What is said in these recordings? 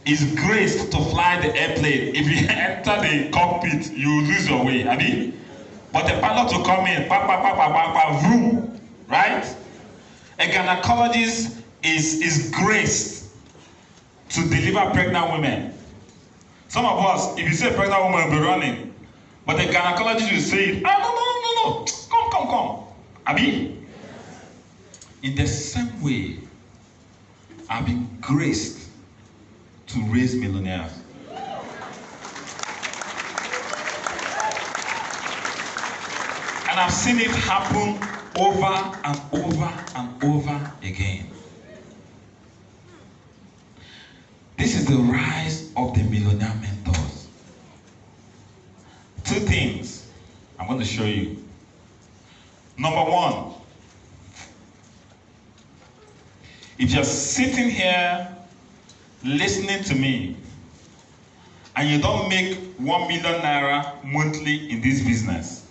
is graced to fly the airplane. If you enter the cockpit, you lose your way, abi? But the pilot will come in, vroom, right? A gynecologist is graced to deliver pregnant women. Some of us, if you say pregnant woman, will be running. But the gynecologist will say, no, come. Abi? In the same way, I've been graced to raise millionaires. And I've seen it happen over and over and over again. This is the rise of the millionaire mentors. Two things I'm going to show you. Number one, if you're sitting here listening to me and you don't make 1 million naira monthly in this business,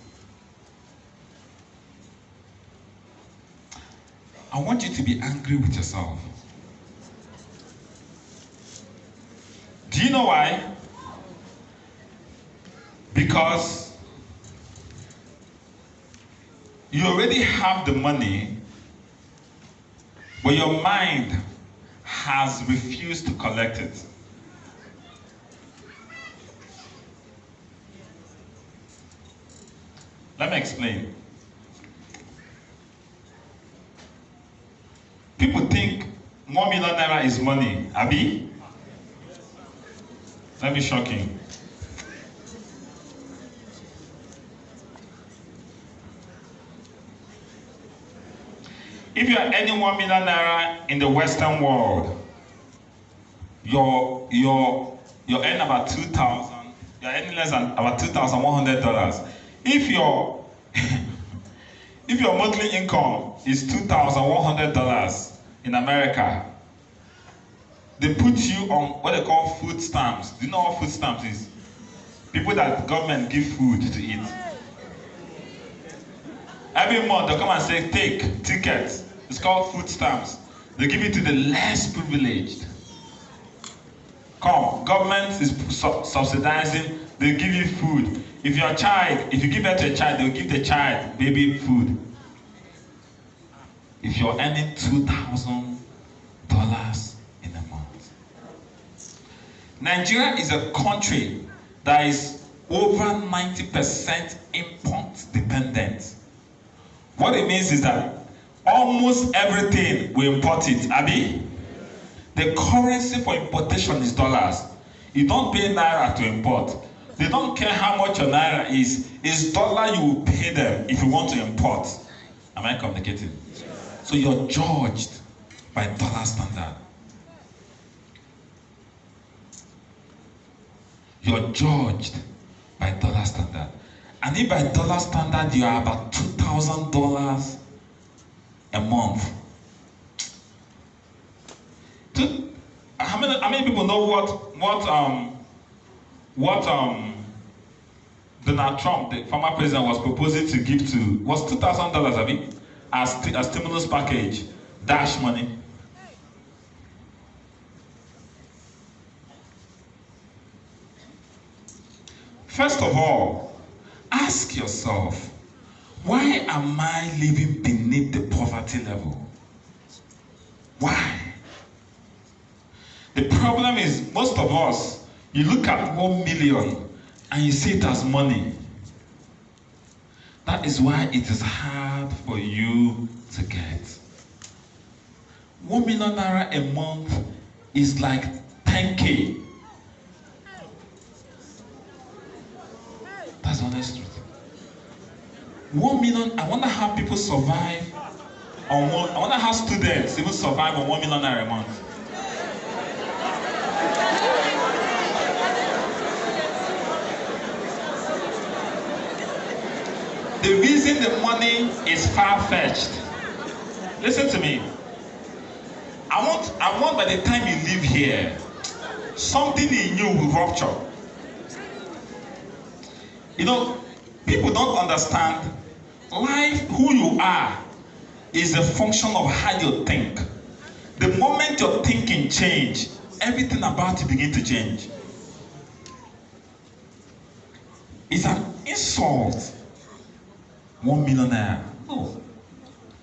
I want you to be angry with yourself. Do you know why? Because you already have the money, but your mind has refused to collect it. Let me explain. People think 1 million naira is money, abi? Let me shock you. If you are earning 1 million naira in the Western world, you're earning about 2,000. You're earning less than about $2,100. If your if your monthly income is $2,100 in America, they put you on what they call food stamps. Do you know what food stamps is? People that the government give food to eat. Every month they come and say, take tickets. It's called food stamps. They give it to the less privileged. Come, government is subsidizing, they give you food. If you're a child, if you give birth to a child, they'll give the child baby food. If you're earning $2,000 in a month. Nigeria is a country that is over 90% import dependent. What it means is that almost everything we import it, abi? The currency for importation is dollars. You don't pay naira to import. They don't care how much your naira is. It's dollar you will pay them if you want to import. Am I communicating? So you're judged by dollar standard. You're judged by dollar standard. And if by dollar standard you are about $2,000 a month. How many people know what Donald Trump, the former president, was proposing to give to, was $2,000 as stimulus package, dash money. First of all, ask yourself, why am I living beneath the poverty level? Why? The problem is, most of us, you look at 1 million and you see it as money. That is why it is hard for you to get. 1 million naira a month is like 10K. That's the honest truth. 1 million, I wonder how people survive on one, I wonder how students even survive on 1 million naira a month. The reason the money is far-fetched. Listen to me. I want by the time you leave here, something in you will rupture. You know, people don't understand life, who you are, is a function of how you think. The moment your thinking change, everything about you begin to change. It's an insult. 1 million naira. No.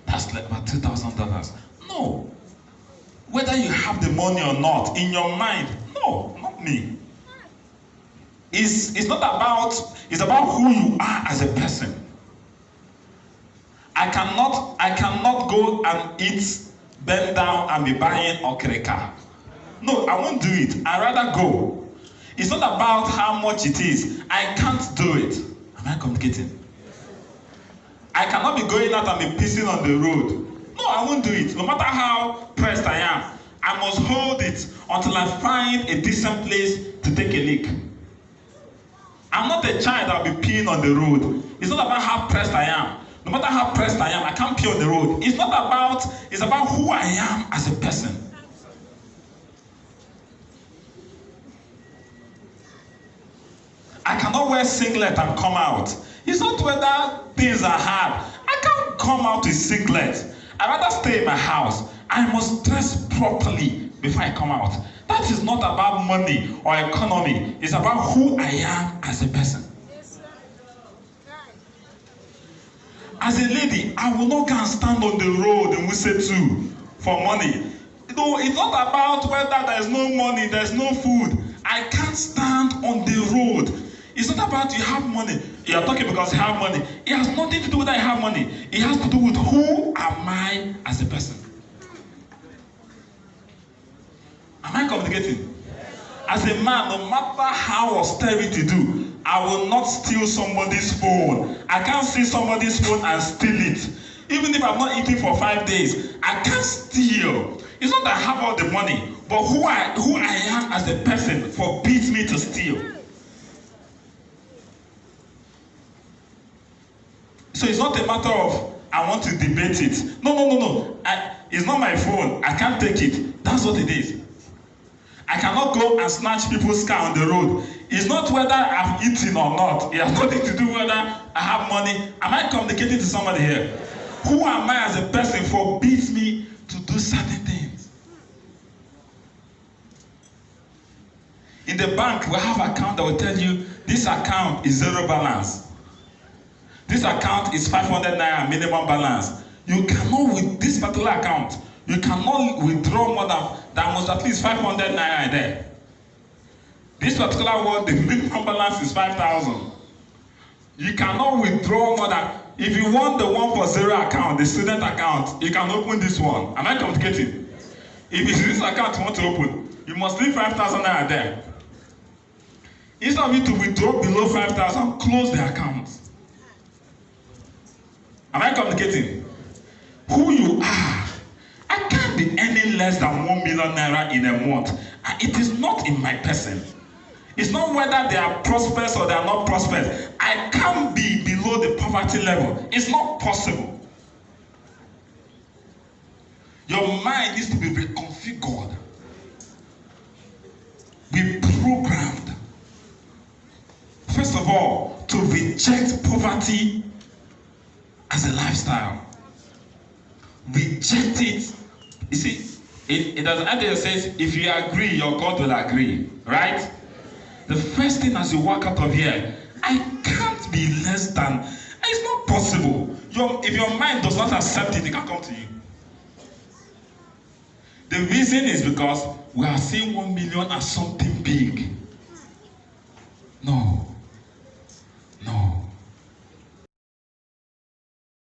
That's like about $2,000. No. Whether you have the money or not, in your mind, no, not me. It's not about, it's about who you are as a person. I cannot go and eat, bend down and be buying okrika. No, I won't do it. I'd rather go. It's not about how much it is. I can't do it. Am I communicating? I cannot be going out and be pissing on the road. No, I won't do it. No matter how pressed I am, I must hold it until I find a decent place to take a leak. I'm not a child that will be peeing on the road. It's not about how pressed I am. No matter how pressed I am, I can't pee on the road. It's about who I am as a person. I cannot wear singlet and come out. It's not whether things are hard. I can't come out with singlet. I'd rather stay in my house. I must dress properly before I come out. That is not about money or economy. It's about who I am as a person. As a lady, I will not go and stand on the road in Wuse 2 for money. No, it's not about whether there's no money, there's no food. I can't stand on the road. It's not about you have money. You are talking because you have money. It has nothing to do with that you have money. It has to do with who am I as a person. Am I communicating? As a man, no matter how austerity do, I will not steal somebody's phone. I can't steal somebody's phone and steal it. Even if I'm not eating for 5 days, I can't steal. It's not that I have all the money, but who I am as a person forbids me to steal. So it's not a matter of I want to debate it. No. It's not my phone. I can't take it. That's what it is. I cannot go and snatch people's car on the road. It's not whether I've eaten or not. It has nothing to do whether I have money. Am I communicating to somebody here? Who am I as a person forbids me to do certain things. In the bank, we have an account that will tell you this account is 0 balance. This account is 500 naira minimum balance. You cannot, with this particular account, you cannot withdraw more than must at least 500 naira there. This particular one, the minimum balance is 5,000. You cannot withdraw more than, if you want the one for 0 account, the student account, you can open this one. Am I communicating? If it's this account you want to open, you must leave 5,000 naira there. Instead of you to withdraw below 5,000, close the account. Am I communicating? Who you are. I can't be any less than 1 million naira in a month. It is not in my person. It's not whether they are prosperous or they are not prosperous. I can't be below the poverty level. It's not possible. Your mind needs to be reconfigured. Be programmed. First of all, to reject poverty as a lifestyle. Reject it. You see, it doesn't matter. It says, if you agree, your God will agree. Right? The first thing as you walk out of here, I can't be less than. It's not possible. If your mind does not accept it, it can't come to you. The reason is because we are seeing 1 million as something big.